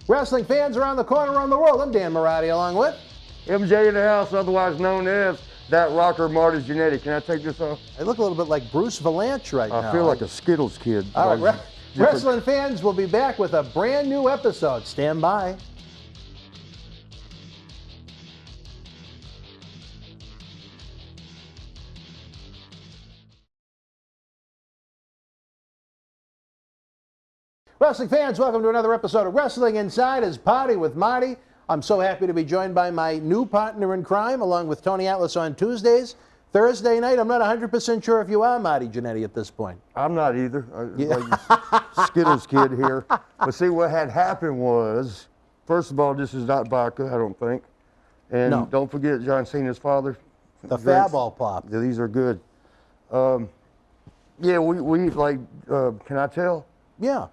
Wrestling fans around the corner, around the world, I'm Dan Marati along with MJ in the house, otherwise known as that rocker Marty Jannetty. Can I take this off? I look a little bit like Bruce Valanche right now. I feel like a Skittles kid. All right, wrestling fans will be back with a brand new episode. Stand by. Wrestling fans, welcome to another episode of Wrestling Inside as Party with Marty. I'm so happy to be joined by my new partner in crime, along with Tony Atlas on Tuesdays. Thursday night, I'm not 100% sure if you are Marty Jannetty at this point. I'm not either. Like Skittles kid here. But see, what had happened was, first of all, this is not vodka, I don't think. And no. Don't forget John Cena's father. The Fab-All Pop. Yeah, these are good. Yeah, we like, can I tell? Yeah.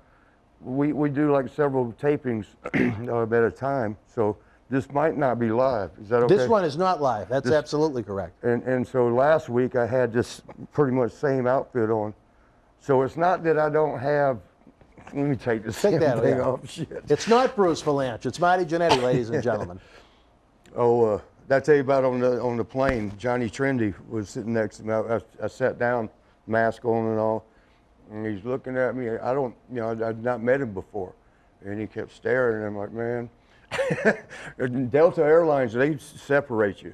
We do like several tapings at a time, so this might not be live. Is that okay? This one is not live. That's absolutely correct. And so last week I had this pretty much same outfit on. So it's not that I don't have, let me take this thing off. Shit. It's not Bruce Valanche. It's Marty Jannetty, ladies and gentlemen. Oh, did I tell you about on the plane? Johnny Trendy was sitting next to me. I sat down, mask on and all. And he's looking at me. I'd not met him before. And he kept staring, and I'm like, man. Delta Airlines, they separate you.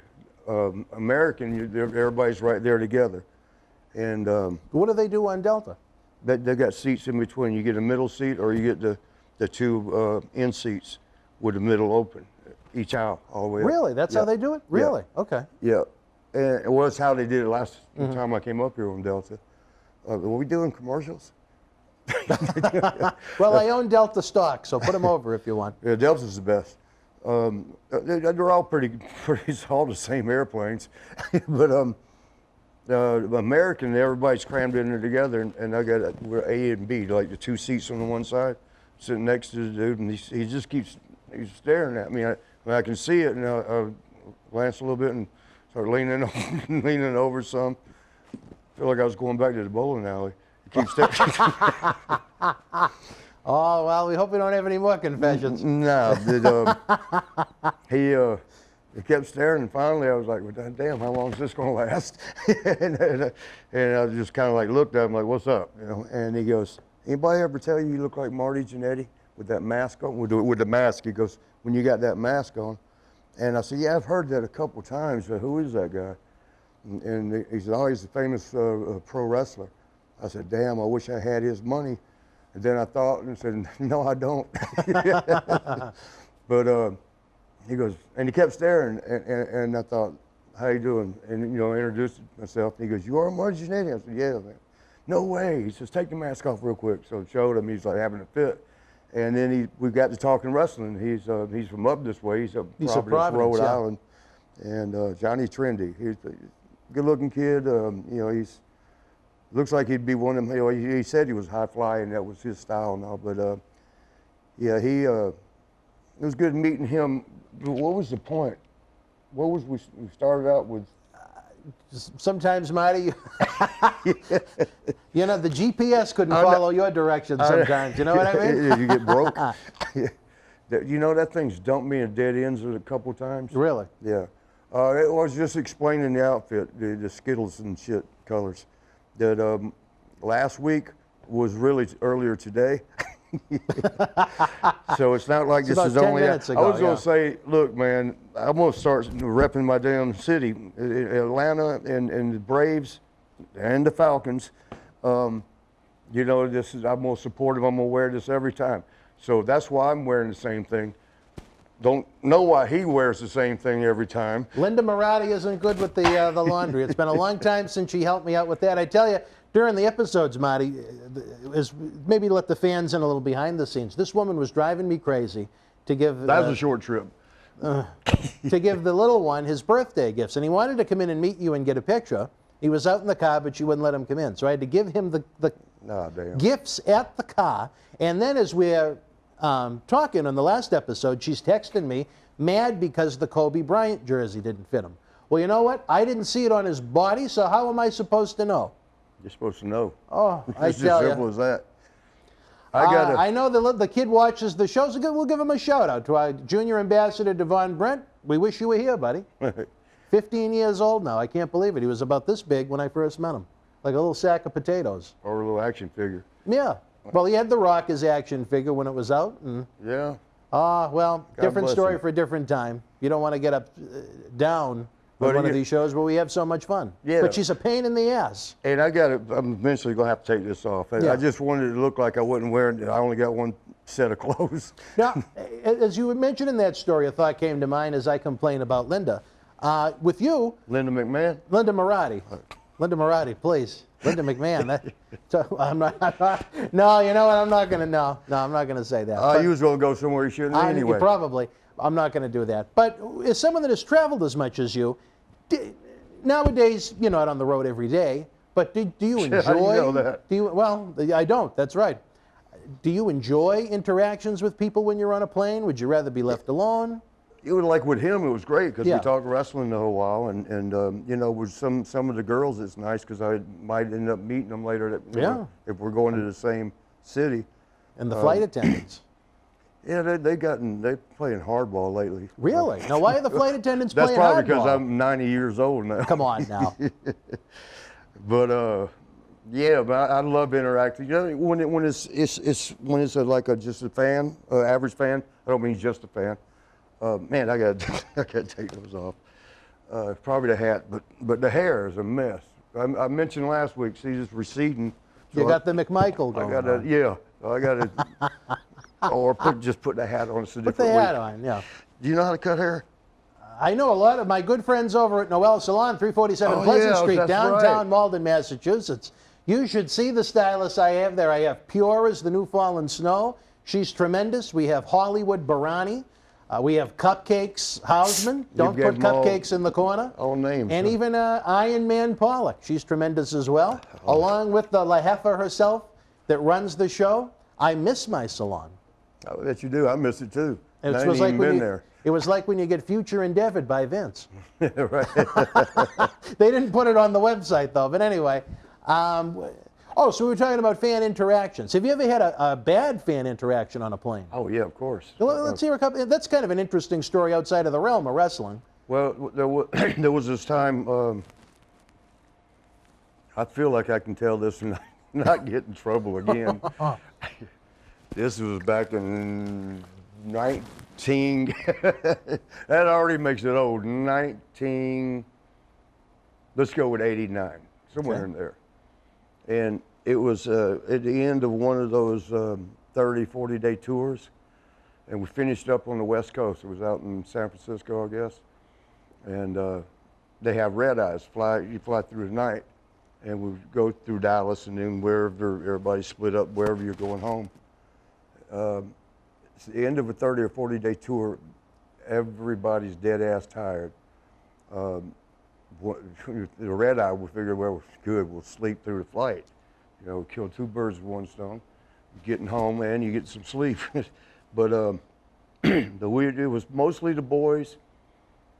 American, everybody's right there together. And what do they do on Delta? They got seats in between. You get a middle seat, or you get the two end seats with the middle open, each aisle, all the way up. Really? That's how they do it? Really? Yeah. Okay. Yeah. And it was how they did it last time I came up here on Delta. Were we doing commercials? Well, I own Delta stock, so put them over if you want. Yeah, Delta's the best. They're all pretty all the same airplanes. But American, everybody's crammed in there together, and we're A and B, like the two seats on the one side, sitting next to the dude, and he just keeps staring at me. I can see it, and I glance a little bit and start leaning over some. I feel like I was going back to the bowling alley. Keep staring. Oh, well, we hope we don't have any more confessions. No, he kept staring, and finally I was like, well, damn, how long is this going to last? and I just kind of like looked at him like, what's up? You know? And he goes, anybody ever tell you look like Marty Jannetty with that mask on? With the mask, he goes, when you got that mask on. And I said, yeah, I've heard that a couple times, but who is that guy? And he said, oh, he's a famous pro wrestler. I said, damn, I wish I had his money. And then I thought and said, no, I don't. But he goes, and he kept staring, and I thought, how you doing? And, I introduced myself. And he goes, you are Marty Jannetty? I said, yeah, man. No way. He says, take the mask off real quick. So I showed him. He's like having a fit. And then we got to talking wrestling. He's from up this way. He's from Providence, Rhode Island. And Johnny Trendy. He's a good-looking kid. He's looks like he'd be one of them. He said he was high flying. That was his style and all. But yeah, it was good meeting him. What was the point? What was we started out with? Sometimes, Marty, the GPS couldn't follow your directions sometimes. You know what I mean? You get broke. That thing's dumped me in dead ends a couple times. Really? Yeah. It was just explaining the outfit, the Skittles and shit colors. That last week was really earlier today. So it's not like this is only. I was going to say, look, man, I'm going to start repping my damn city, Atlanta, and the Braves, and the Falcons. I'm going to support them. I'm going to wear this every time. So that's why I'm wearing the same thing. Don't know why he wears the same thing every time. Linda Marati isn't good with the laundry. It's been a long time since she helped me out with that. I tell you, during the episodes, Marty, maybe let the fans in a little behind the scenes. This woman was driving me crazy to give... That was a short trip. To give the little one his birthday gifts. And he wanted to come in and meet you and get a picture. He was out in the car, but you wouldn't let him come in. So I had to give him the gifts at the car. And then as we're talking on the last episode, she's texting me, mad because the Kobe Bryant jersey didn't fit him. Well, you know what? I didn't see it on his body, so how am I supposed to know? You're supposed to know. Oh, I tell you. It's as simple as that. I know the kid watches the shows. We'll give him a shout out to our junior ambassador, Devon Brent. We wish you were here, buddy. 15 years old now. I can't believe it. He was about this big when I first met him, like a little sack of potatoes. Or a little action figure. Yeah. Well, he had The Rock as action figure when it was out. And, yeah. Well, God different bless story him. for a different time. You don't want to get down with one of these shows, but we have so much fun. Yeah. But she's a pain in the ass. And I'm eventually going to have to take this off. Yeah. I just wanted it to look like I wasn't wearing it. I only got one set of clothes. Now, as you mentioned in that story, a thought came to mind as I complain about Linda. With you... Linda McMahon? Linda Moratti. Linda Moratti, please. Linda McMahon. No, you know what? I'm not going to. No, I'm not going to say that. You was going to go somewhere you shouldn't anyway. Probably. I'm not going to do that. But as someone that has traveled as much as you, nowadays you're not on the road every day. But do you enjoy? How do you know that? Well, I don't. That's right. Do you enjoy interactions with people when you're on a plane? Would you rather be left alone? It was like with him, it was great because Yeah. we talked wrestling the whole while, and you know, with some of the girls, it's nice because I might end up meeting them later. If we're going to the same city. And the flight attendants. Yeah, they playing hardball lately. Really? Now, why are the flight attendants That's playing probably hardball? because I'm 90 years old now. Come on now. But yeah, but I love interacting. You know, when it's just a fan, average fan. I don't mean just a fan. Man, I got to take those off. Probably the hat, but the hair is a mess. I mentioned last week, see, it's receding. So You got the McMichael going on. Yeah, I got to, or just put the hat on. It's a Put different the hat week. on, yeah. Do you know how to cut hair? I know a lot of my good friends over at Noel Salon, 347 Oh, Pleasant yeah, Street, that's downtown right. Malden, Massachusetts. You should see the stylist I have there. I have Pure as the new fallen snow. She's tremendous. We have Hollywood Barani. We have Cupcakes Hausman. Don't gave put them all- Cupcakes in the corner. all names, And huh? even Iron Man Pollock. She's tremendous as well. Along with the La Jefa herself that runs the show. I miss my salon. I bet you do. I miss it too. It I was ain't like even when been you, there. It was like when you get Future Endeavored by Vince. Right. They didn't put it on the website though. But anyway, so we were talking about fan interactions. Have you ever had a bad fan interaction on a plane? Oh yeah, of course. Well, let's hear a couple. That's kind of an interesting story outside of the realm of wrestling. Well, there was this time. I feel like I can tell this and not get in trouble again. This was back in 19. That already makes it old. 19. Let's go with 89, somewhere in there. And it was at the end of one of those 30, 40-day tours. And we finished up on the West Coast. It was out in San Francisco, I guess. And they have red eyes. You fly through the night. And we go through Dallas and then wherever everybody split up, wherever you're going home. It's the end of a 30 or 40-day tour. Everybody's dead ass tired. The red eye, we figured, well, good, we'll sleep through the flight. You know, kill two birds with one stone. Getting home and you get some sleep. But it was mostly the boys,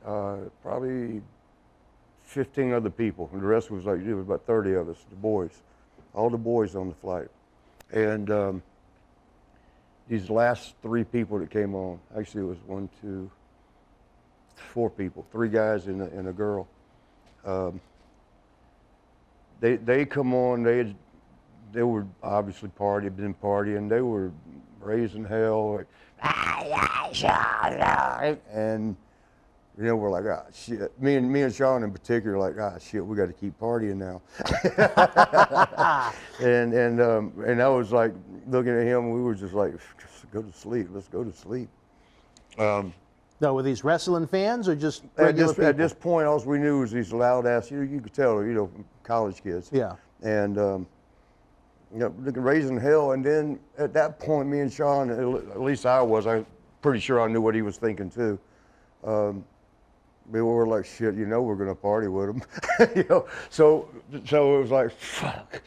probably 15 other people. And the rest was like, it was about 30 of us, the boys. All the boys on the flight. And these last three people that came on, actually it was 1, 2, 4 people, 3 guys and a girl. They come on, they were obviously been partying, they were raising hell, like, and you know, we're like, ah, shit. Me and Shawn in particular, like, ah, shit, we got to keep partying now. and I was like, looking at him, we were just like, just go to sleep. Let's go to sleep. No, were these wrestling fans or just regular people? At this point, all we knew was these loud ass. You could tell, you know, college kids. Yeah. And you know, raising hell. And then at that point, me and Shawn, at least I was, I'm pretty sure I knew what he was thinking too. We were like, shit, you know, we're gonna party with him. You know, so it was like, fuck.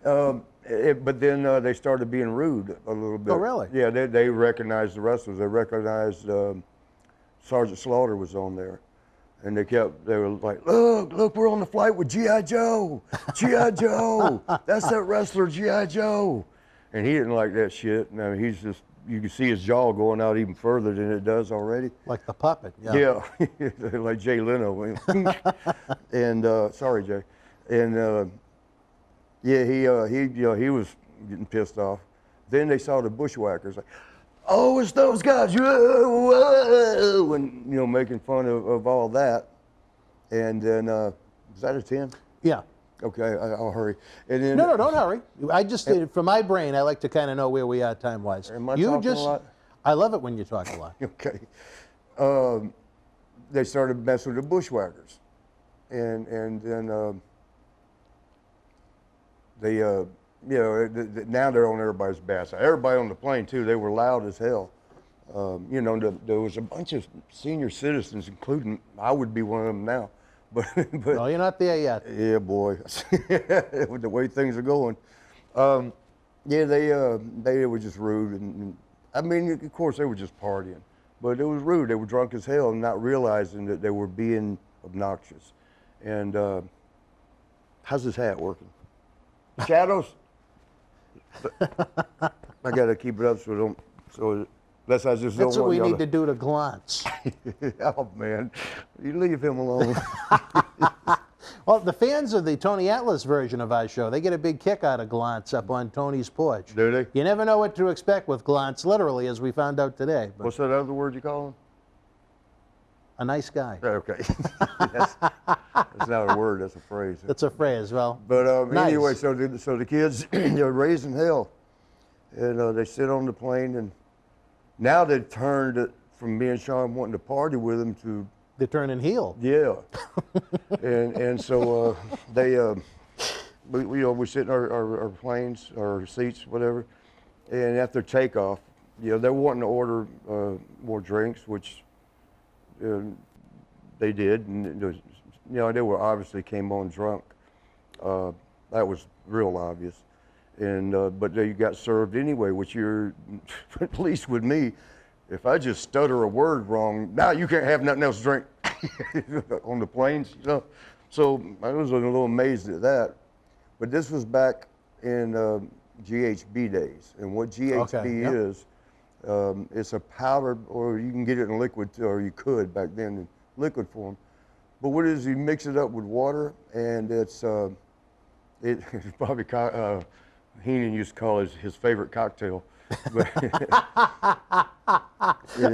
But then they started being rude a little bit. Oh, really? Yeah, they recognized the wrestlers. They recognized Sergeant Slaughter was on there. And they were like, look, we're on the flight with G.I. Joe. G.I. Joe. That's that wrestler, G.I. Joe. And he didn't like that shit. I mean, he's just, you can see his jaw going out even further than it does already. Like the puppet, yeah. Yeah, like Jay Leno. And, sorry, Jay. And, yeah, he was getting pissed off. Then they saw the bushwhackers, like, oh, it's those guys, whoa, whoa, and, making fun of all that. And then, was that a 10? Yeah. Okay, I'll hurry. And then, No, don't hurry. I just, for my brain, I like to kind of know where we are time-wise. Am I talking a lot? I love it when you talk a lot. Okay. They started messing with the bushwhackers. And then they, now they're on everybody's bad side. Everybody on the plane, too, they were loud as hell. There was a bunch of senior citizens, including, I would be one of them now. But No, you're not there yet. Yeah, boy, with the way things are going. Yeah, they were just rude. And I mean, of course, they were just partying. But it was rude. They were drunk as hell and not realizing that they were being obnoxious. And how's this hat working? Shadows? I got to keep it up unless I just That's don't what we want need to do to glance. Oh, man, you leave him alone. Well, the fans of the Tony Atlas version of our show, they get a big kick out of Glance up on Tony's porch. Do they? You never know what to expect with Glance, literally, as we found out today. But What's that other word you call him? a nice guy. Okay. That's not a word, that's a phrase. That's a phrase, well. But nice. anyway, so the kids, they're raising hell. And they sit on the plane, and now they've turned it from me and Shawn wanting to party with them to... They're turning heel. Yeah. and so we sit in our planes, our seats, whatever, and after takeoff, they're wanting to order more drinks, which they did, and they were obviously came on drunk. That was real obvious. And but they got served anyway, which you're, at least with me, if I just stutter a word wrong, now you can't have nothing else to drink on the planes, So I was a little amazed at that. But this was back in GHB days, and what GHB is, it's a powder, or you can get it in liquid, or you could back then in liquid form. But what it is, you mix it up with water, and it's probably Heenan used to call it his favorite cocktail.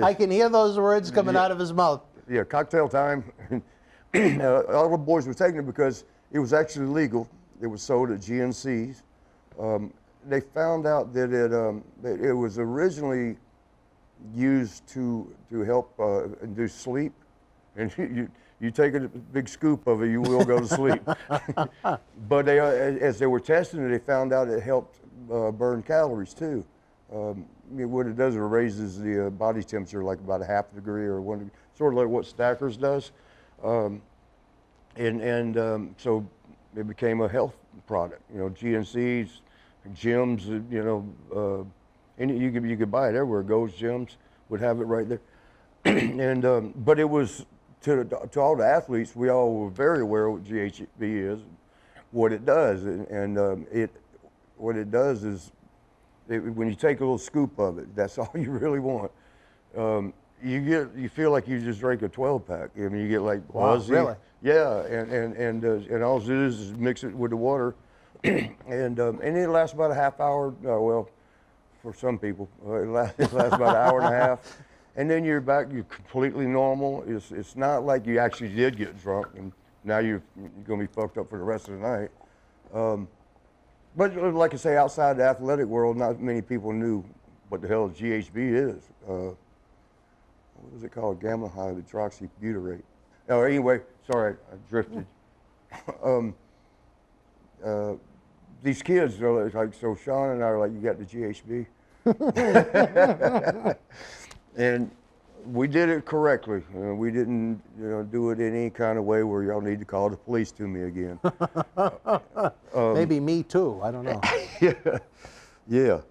I can hear those words coming out of his mouth. Yeah, cocktail time. All the boys were taking it because it was actually legal. It was sold at GNC's. They found out that it was originally used to help induce sleep, and you take a big scoop of it, you will go to sleep. But as they were testing it, they found out it helped burn calories too. What it does, it raises the body temperature like about a half a degree or 1 degree, sort of like what Stackers does. So it became a health product. GNC's, gyms, and you could buy it everywhere. Gold's Gyms would have it right there. And but it was to all the athletes. We all were very aware of what GHB is, what it does, what it does is when you take a little scoop of it, that's all you really want. You feel like you just drank a 12-pack. I mean, you get like buzzy. Wow, really? Yeah, and all it is mix it with the water, and it lasts about a half hour. Well, for some people, it lasts about an hour and a half, and then you're back. You're completely normal. It's not like you actually did get drunk, and now you're gonna be fucked up for the rest of the night. But like I say, outside the athletic world, not many people knew what the hell GHB is. What was it called? Gamma hydroxybutyrate. Oh, anyway, sorry, I drifted. These kids are like, so Shawn and I are like, you got the GHB? And we did it correctly. We didn't do it in any kind of way where y'all need to call the police to me again. Maybe me too, I don't know. Yeah.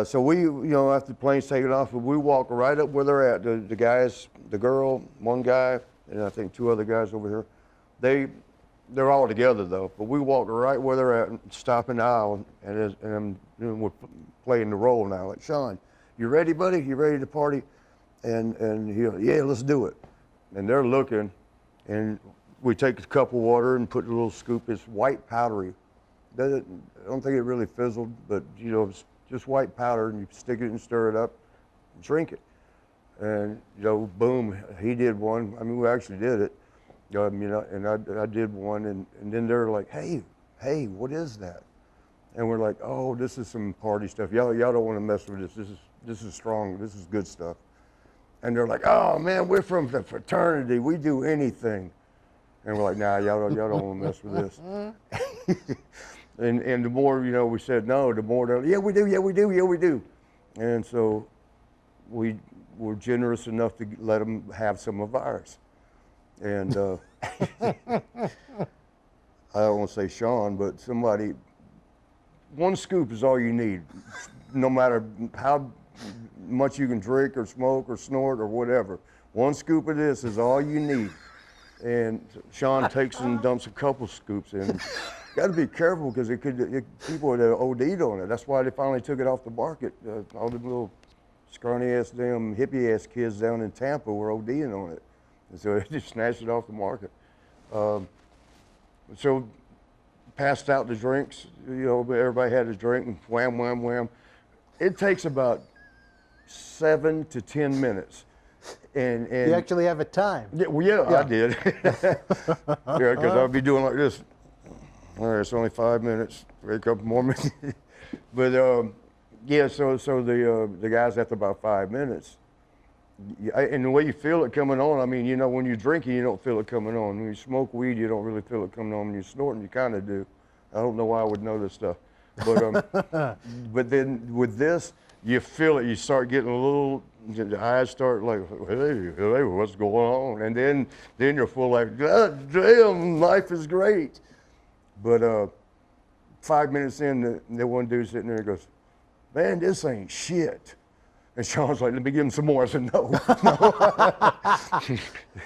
So we, after the plane's taken off, we walk right up where they're at. The guys, the girl, one guy, and I think two other guys over here, they're all together though. But we walk right where they're at, and stop in the aisle, and we're playing the role now. Like, Shawn, you ready, buddy? You ready to party? And he'll, yeah, let's do it. And they're looking, and we take a cup of water and put a little scoop. It's white powdery. I don't think it really fizzled, but you know, it's just white powder, and you stick it and stir it up, and drink it. And you know, boom, he did one. I mean, we actually did it. You know, and I did one, and then they're like, hey, what is that? And we're like, oh, this is some party stuff. Y'all don't want to mess with this. This is strong. This is good stuff. And they're like, oh man, we're from the fraternity. We do anything. And we're like, nah, y'all don't want to mess with this. and the more, you know, we said no, the more they're like, yeah, we do. And so we were generous enough to let them have some of ours. And I don't want to say Shawn, but somebody, one scoop is all you need. No matter how much you can drink or smoke or snort or whatever. One scoop of this is all you need. And Shawn takes and dumps a couple scoops in. Got to be careful because people would have OD'd on it. That's why they finally took it off the market. All the little scrawny ass damn hippie ass kids down in Tampa were ODing on it. And so they just snatched it off the market. So passed out the drinks, you know, everybody had a drink and wham, wham, wham. It takes about 7 to 10 minutes. And you actually have a time. Yeah, well, yeah. I did. Yeah, because I'll be doing like this. All right, it's only 5 minutes, a couple more minutes. But yeah, so the guys after about 5 minutes, and the way you feel it coming on, I mean, you know, when you're drinking, you don't feel it coming on. When you smoke weed, you don't really feel it coming on. When you're snorting, you kind of do. I don't know why I would know this stuff. But but then with this, you feel it. You start getting a little, the eyes start like, hey, what's going on? And then you're full like, God damn, life is great. But 5 minutes in, the one dude sitting there goes, man, this ain't shit. And Shawn's like, let me give him some more. I said, no.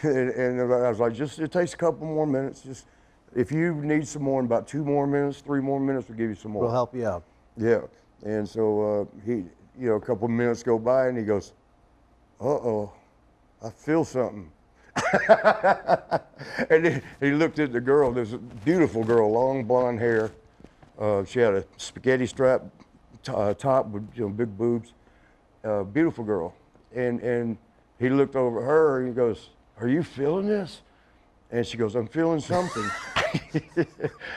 and I was like, it takes a couple more minutes. Just if you need some more in about 2 more minutes, 3 more minutes, we'll give you some more. We'll help you out. Yeah. And so he, you know, a couple of minutes go by and he goes, uh-oh, I feel something. And then he looked at the girl, there's a beautiful girl, long blonde hair. She had a spaghetti strap top with, you know, big boobs. Beautiful girl. And he looked over at her and he goes, are you feeling this? And she goes, I'm feeling something.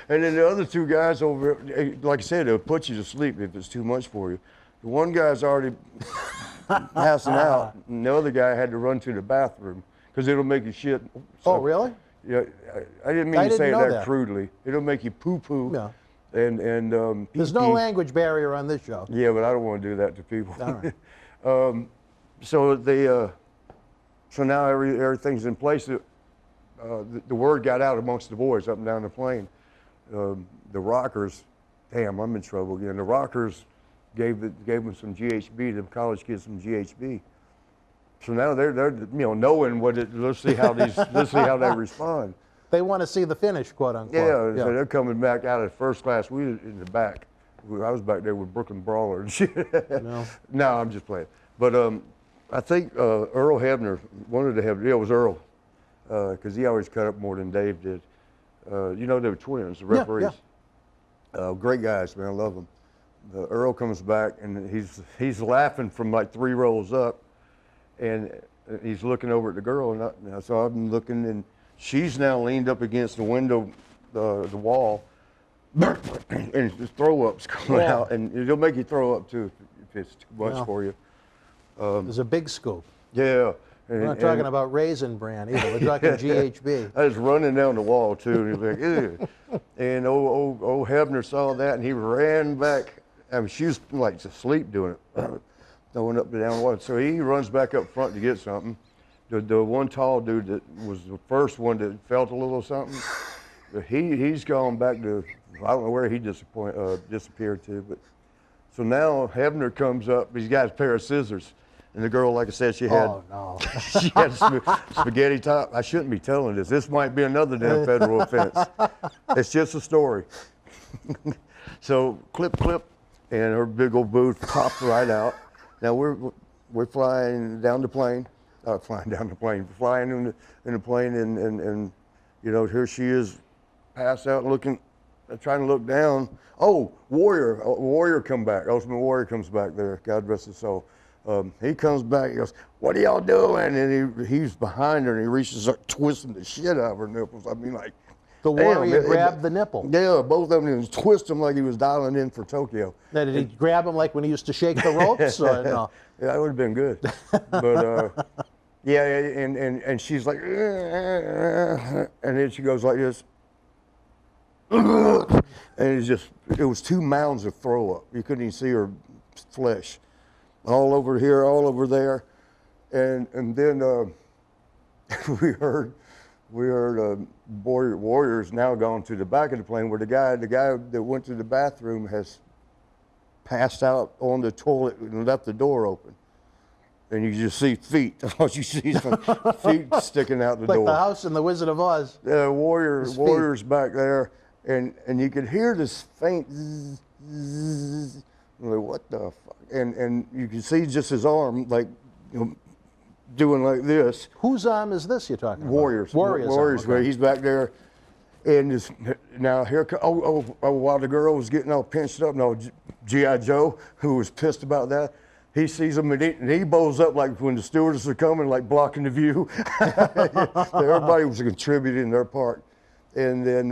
And then the other 2 guys over, like I said, they'll put you to sleep if it's too much for you. The one guy's already passing out, and the other guy had to run to the bathroom because it'll make you shit. So, oh, really? Yeah, I didn't mean to say that crudely. It'll make you poo-poo. Yeah. And there's no language barrier on this show. Yeah, but I don't want to do that to people. All right. So now everything's in place. The word got out amongst the boys up and down the plane. The Rockers, damn, I'm in trouble again. The Rockers gave them some GHB, the college kids some GHB. So now they're you know, knowing what it. Let's see how they respond. They want to see the finish, quote unquote. Yeah, so they're coming back out of first class. We were in the back. I was back there with Brooklyn Brawler and shit. No, I'm just playing. But I think Earl Hebner, one of the Hebner, yeah, it was Earl, because he always cut up more than Dave did. You know, they were twins, the referees. Yeah. Great guys, man, I love them. Earl comes back and he's laughing from like 3 rows up, and he's looking over at the girl, and so I'm looking, and she's now leaned up against the window, the wall, and the throw up's coming out, and it'll make you throw up too if it's too much for you. There's a big scoop. Yeah. We're not talking about Raisin Bran either. We're talking GHB. I was running down the wall too, and he was like, ew. And old Hebner saw that, and he ran back. I mean, she was like asleep doing it, throwing up and down the wall. So he runs back up front to get something. The one tall dude that was the first one that felt a little something, he's gone back to, I don't know where he disappeared to, but so now Hebner comes up, he's got a pair of scissors, And the girl, like I said, she had Oh, no. she had a spaghetti top. I shouldn't be telling this. This might be another damn federal offense. It's just a story. So clip, and her big old booth popped right out. Now we're flying down the plane. Flying down the plane. Flying in the plane, and you know, here she is, passed out, looking, trying to look down. Oh, Warrior come back. Ultimate Warrior comes back there. God rest his soul. He comes back. He goes, "What are y'all doing?" And he's behind her, and he reaches up, twisting the shit out of her nipples. I mean, like. The Warrior grabbed the nipple. Yeah, both of them, and twist him like he was dialing in for Tokyo. Now, did he grab him like when he used to shake the ropes? Or no? Yeah, that would have been good. But yeah, and she's like, and then she goes like this, and it was 2 mounds of throw up. You couldn't even see her flesh, all over here, all over there, and then we heard Warrior's now gone to the back of the plane, where the guy that went to the bathroom has passed out on the toilet and left the door open. And you just see feet. All you see is feet sticking out the door. Like the house in the Wizard of Oz. Warrior's back there, and you could hear this faint zzz. Like, what the fuck? And you can see just his arm, like, you know, doing like this. Whose arm is this you're talking about? Warrior's arm, okay. He's back there, and now here. While the girl was getting all pinched up, no, G.I. Joe, who was pissed about that, he sees him and he bows up like when the stewardess are coming, like blocking the view. Everybody was contributing their part, and then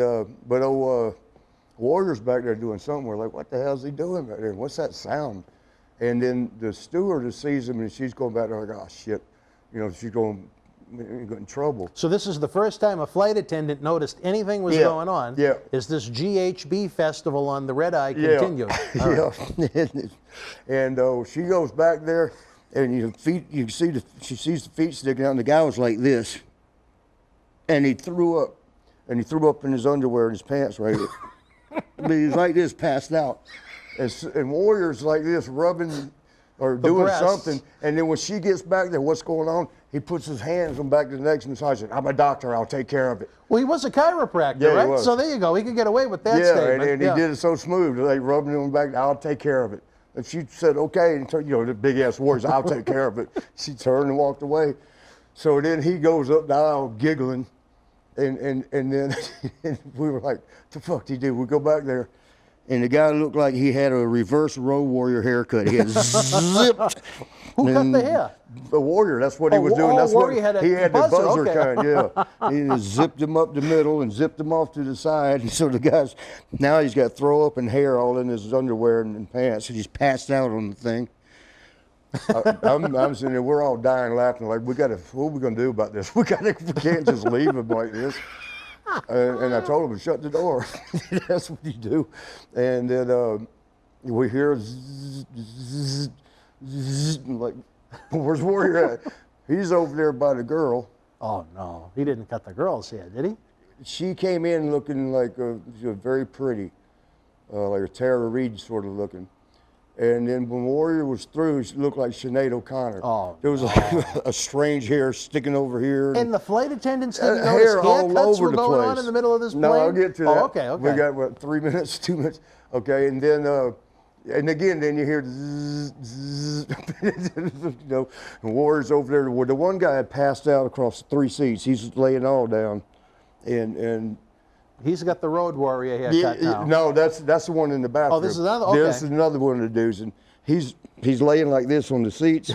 Warrior's back there doing something. We're like, what the hell is he doing back there? What's that sound? And then the stewardess sees him, and she's going back there like, oh shit. You know, she's going in trouble. So this is the first time a flight attendant noticed anything was going on. Yeah. Is this GHB festival on the Red Eye continued? Yeah. And she goes back there, and she sees the feet sticking out, and the guy was like this, and he threw up, in his underwear and his pants right there. He's like this, passed out, and Warrior's like this, rubbing or doing something, and then when she gets back there, what's going on? He puts his hands on back to the neck and says, "I'm a doctor, I'll take care of it." Well, he was a chiropractor, right? So there you go. He could get away with that statement. And he did it so smooth. They rubbed him back. "I'll take care of it." And she said, "Okay," and you know, the big ass Warriors, "I'll take care of it." She turned and walked away. So then he goes up the aisle giggling, and then and we were like, "The fuck did he do?" We go back there. And the guy looked like he had a reverse Road Warrior haircut. He had zipped. Who cut the hair? The Warrior. That's what he was doing. That's what he had the buzzer kind. Yeah. He just zipped him up the middle and zipped him off to the side. And so the guy's now he's got throw up and hair all in his underwear and pants. And he's passed out on the thing. I'm sitting there. We're all dying laughing. Like what are we gonna do about this? We can't just leave him like this. And I told him to shut the door. That's what you do. And then we hear zzz, zzz, zzz, like, where's Warrior at? He's over there by the girl. Oh no, he didn't cut the girl's hair, did he? She came in looking like very pretty, like a Tara Reid sort of looking. And then when Warrior was through, she looked like Sinead O'Connor. Oh, there was like a strange hair sticking over here. And the flight attendants didn't notice hair all over the place. On in the middle of this plane? No, I'll get to that. Okay. We got, what, 3 minutes, 2 minutes? Okay, and then, and again, then you hear zzz, zzz, you know, and Warrior's over there. Well, the one guy had passed out across 3 seats. He's laying all down, and he's got the Road Warrior haircut now. No, that's the one in the bathroom. Oh, this is another. Okay. This is another one of the dudes, and he's laying like this on the seats.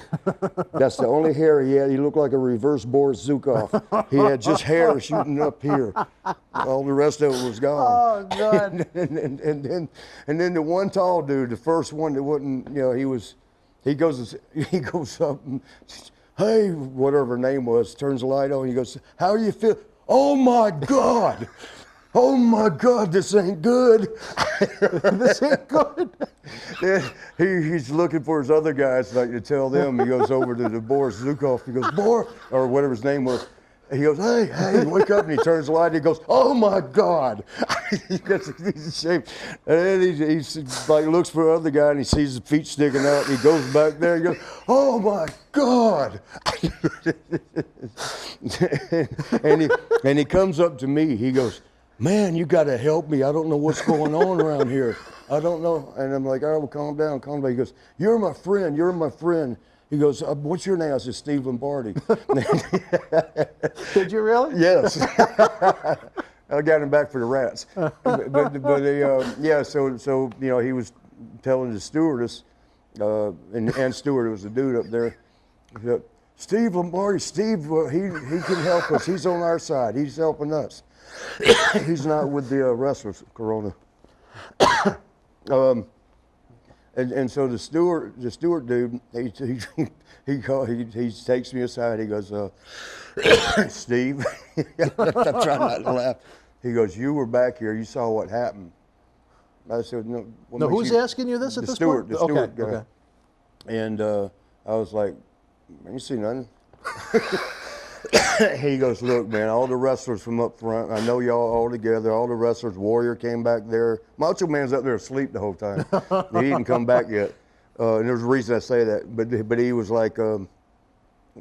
That's the only hair he had. He looked like a reverse Boris Zukov. He had just hair shooting up here. All the rest of it was gone. Oh God! and then the one tall dude, the first one that wouldn't, you know, he goes up and, hey, whatever her name was, turns the light on. He goes, "How do you feel?" "Oh my God." "Oh my God, this ain't good." This ain't good. He's looking for his other guys like to tell them. He goes over to the Boris Zukov. He goes, "Boris," or whatever his name was. He goes, hey, wake up. And he turns the light. And he goes, oh, my God. He's ashamed. And then he like looks for the other guy, and he sees his feet sticking out. And he goes back there and goes, oh, my God. and he comes up to me. He goes, man, you got to help me. I don't know what's going on around here. I don't know. And I'm like, all right, well, calm down, calm down. He goes, you're my friend. You're my friend. He goes, what's your name? I said, Steve Lombardi. Did you really? Yes. I got him back for the rats. Yeah, so you know, he was telling the stewardess, and Stewart was a dude up there, Steve Lombardi, Steve, he can help us. He's on our side. He's helping us. He's not with the wrestlers, Corona. And so the steward dude, he takes me aside. He goes, Steve, I'm trying not to laugh. He goes, you were back here. You saw what happened. I said, no. No, who's asking you this at this point? The steward guy. Okay. And I was like, man, you see nothing? He goes, look, man, all the wrestlers from up front, I know y'all all together, all the wrestlers, Warrior came back there. Macho Man's up there asleep the whole time. He didn't come back yet. And there's a reason I say that. But he was like, you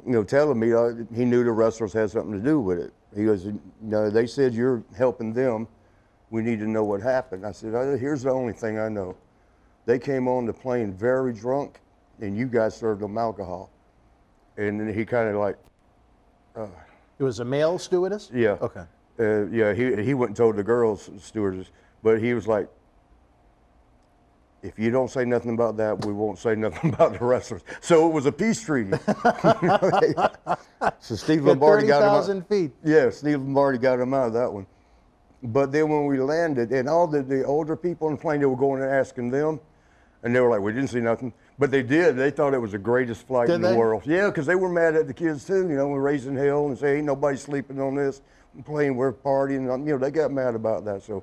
know, telling me he knew the wrestlers had something to do with it. He goes, no, they said you're helping them. We need to know what happened. I said, here's the only thing I know. They came on the plane very drunk, and you guys served them alcohol. And then he kind of like, It was a male stewardess? yeah. Okay. Yeah, he went and told the girls stewardess, but he was like, if you don't say nothing about that, we won't say nothing about the wrestlers. So it was a peace treaty. So Steve Lombardi got him out. 30,000 feet. Yeah, Steve Lombardi got him out of that one. But then when we landed, and all the older people on the plane, they were going and asking them, and they were like, we didn't see nothing. But they did. They thought it was the greatest flight in the world. Yeah, because they were mad at the kids too. You know, we're raising hell and say, ain't nobody sleeping on this plane. We're partying. You know, they got mad about that. So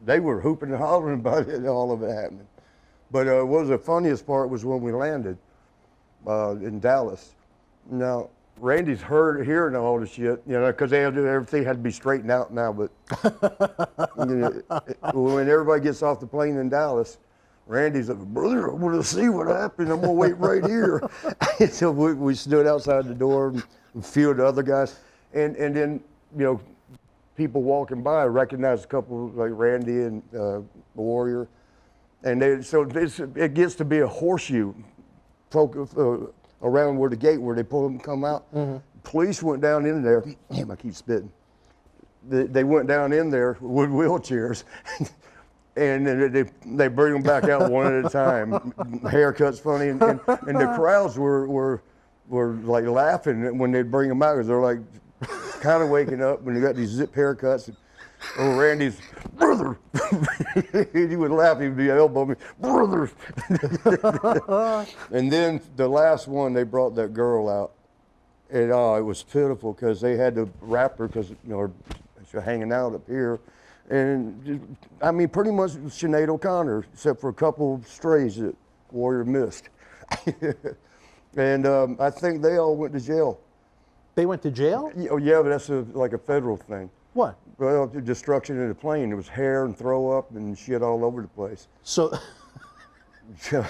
they were hooping and hollering about it, all of it happening. But what was the funniest part was when we landed in Dallas. Now, Randy's hearing all the shit, you know, because everything had to be straightened out now. But you know, when everybody gets off the plane in Dallas, Randy's like, brother, I want to see what happened. I'm going to wait right here. So we stood outside the door and a few of the other guys. And then, you know, people walking by recognized a couple like Randy and the Warrior. And it gets to be a horseshoe around where the gate where they pull them come out. Mm-hmm. Police went down in there. Damn, I keep spitting. They went down in there with wheelchairs. And then they bring them back out one at a time. Haircuts funny, and the crowds were like laughing when they'd bring them out because they're like kind of waking up when they got these zip haircuts. And, oh, Randy's brother, he would laugh. He'd be elbow me, brother. And then the last one, they brought that girl out, and it was pitiful because they had to wrap her because you know she's hanging out up here. And I mean, pretty much Sinead O'Connor, except for a couple of strays that Warrior missed. And I think they all went to jail. They went to jail? Oh yeah, but that's like a federal thing. What? Well, destruction in the plane. There was hair and throw up and shit all over the place. So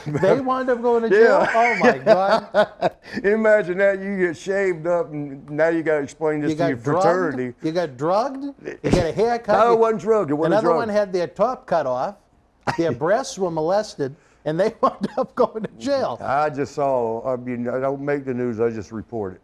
they wound up going to jail? Yeah. Oh my God. Imagine that, you get shaved up and now you got to explain this to your fraternity. You got drugged? You got a haircut? No, it wasn't drugged. It wasn't Another drugged. one had their top cut off, their breasts were molested, and they wound up going to jail. I just saw, I mean, I don't make the news, I just report it.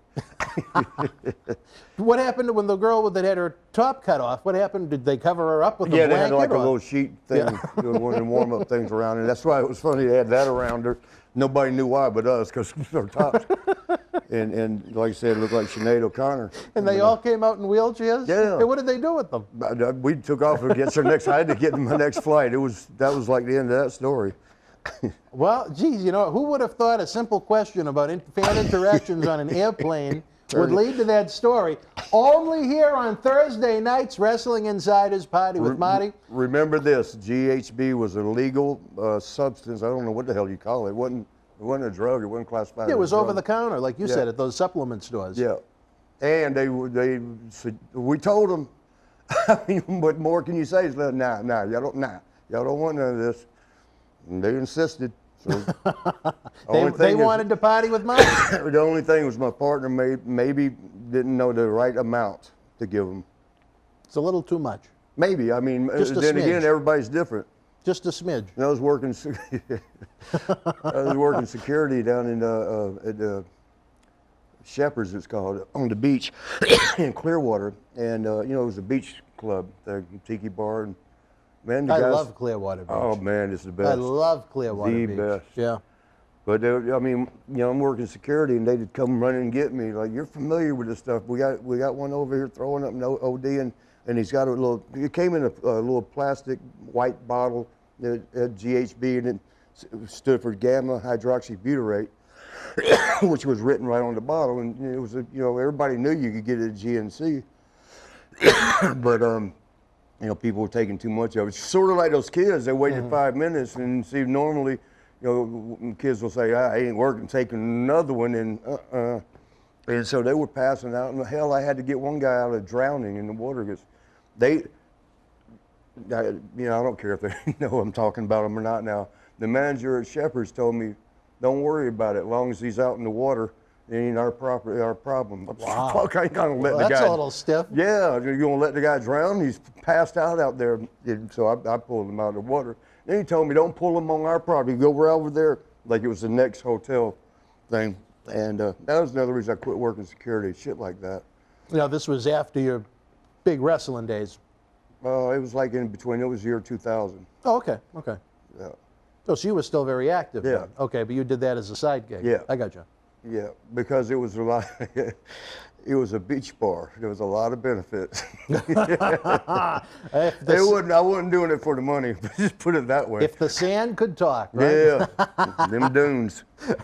What happened when the girl that had her top cut off? What happened? Did they cover her up with a blanket? Yeah, they had like a little sheet thing, one of the warm-up things around her. That's why it was funny they had that around her. Nobody knew why but us, because her tops. and like I said, it looked like Sinead O'Connor. And they all came out in wheelchairs? Yeah. And what did they do with them? We took off against our next. I had to get in my next flight. That was like the end of that story. Well, geez, you know, who would have thought a simple question about fan interactions on an airplane would lead to that story? Only here on Thursday night's Wrestling Insiders Party with Marty. Remember this, GHB was a legal substance. I don't know what the hell you call it. It wasn't a drug. It wasn't classified as a drug. It was over the counter, like you said, at those supplement stores. Yeah. And we told them, I mean, what more can you say? Y'all don't want none of this. And they insisted. So they wanted to party with Mike? The only thing was my partner maybe didn't know the right amount to give them. It's a little too much. Maybe. I mean, Just a then smidge. again, everybody's different. Just a smidge. And I was working security down in at Shepherd's, it's called, on the beach in Clearwater. And, it was a beach club, the tiki bar. And, man, I love Clearwater Beach. Oh, man, it's the best. I love Clearwater Beach. The best. Yeah. But, I mean, I'm working security, and they'd come running and get me. Like, you're familiar with this stuff. We got one over here throwing up no OD, and he's got it came in a little plastic white bottle that had GHB, and it stood for gamma hydroxybutyrate, which was written right on the bottle. And it was, everybody knew you could get it at GNC. But, people were taking too much of it. It's sort of like those kids, they waited 5 minutes, and see, normally, kids will say, I ain't working, taking another one, and so they were passing out. And hell, I had to get one guy out of drowning in the water because I don't care if they know I'm talking about them or not now. The manager at Shepherd's told me, don't worry about it. As long as he's out in the water, it ain't our problem. Wow. Fuck, I ain't gonna let the guy. That's a little stiff. Yeah, you're gonna let the guy drown? He's passed out there. So I pulled him out of the water. Then he told me, don't pull him on our property. Go right over there, like it was the next hotel thing. And that was another reason I quit working security, shit like that. This was after your big wrestling days. It was like in between. It was year 2000. Oh, okay. Yeah. So you were still very active. Yeah. Then. Okay, but you did that as a side gig. Yeah. I got you. Yeah, because it was a lot. It was a beach bar. There was a lot of benefits. I wasn't doing it for the money. Just put it that way. If the sand could talk, right? Yeah, them dunes.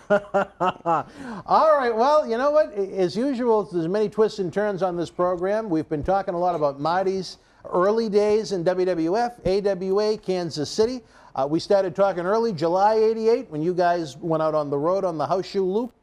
All right. Well, you know what? As usual, there's many twists and turns on this program. We've been talking a lot about Marty's early days in WWF, AWA, Kansas City. We started talking early, July '88, when you guys went out on the road on the House Shoe Loop.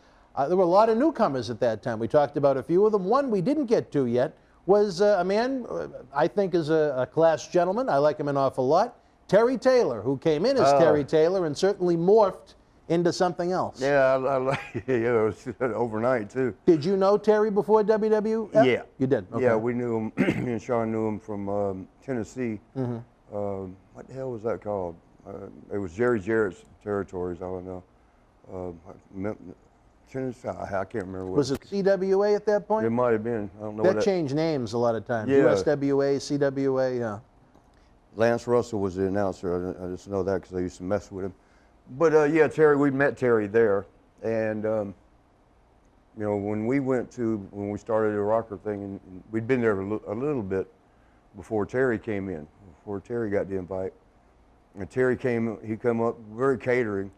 There were a lot of newcomers at that time. We talked about a few of them. One we didn't get to yet was a man I think is a class gentleman. I like him an awful lot. Terry Taylor, who came in as Terry Taylor and certainly morphed into something else. Yeah, I like it. It was overnight, too. Did you know Terry before WWF? Yeah. You did? Okay. Yeah, we knew him. Me and Shawn knew him from Tennessee. What the hell was that called? It was Jerry Jarrett's territories, I don't know. Tennessee, I can't remember. Was it CWA at that point? It might have been. I don't know. That changed names a lot of times. Yeah. USWA, CWA, yeah. Lance Russell was the announcer. I just know that because I used to mess with him. But yeah, Terry, we met Terry there, and when we started the rocker thing, and we'd been there a little bit before Terry came in, before Terry got the invite. And Terry he come up very catering.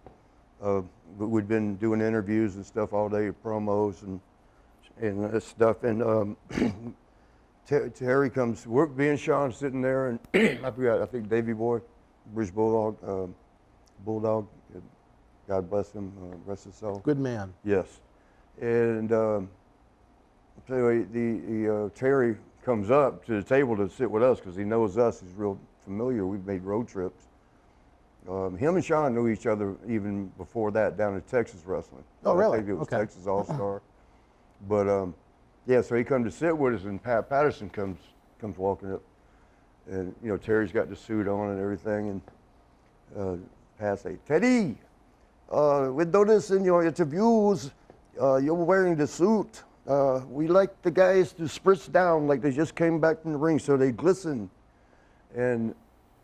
But we'd been doing interviews and stuff all day, promos and that stuff. And Terry comes, me and Shawn sitting there, and I think Davey Boy, British Bulldog, God bless him, rest his soul. Good man. Yes. And Terry comes up to the table to sit with us because he knows us. He's real familiar. We've made road trips. Him and Shawn knew each other even before that down in Texas wrestling. Oh, really? I think it was Texas All-Star. But yeah, so he come to sit with us, and Pat Patterson comes walking up, and Terry's got the suit on and everything, and Pat say, Teddy, we noticed in your interviews you're wearing the suit. We like the guys to spritz down like they just came back from the ring, so they glisten, and.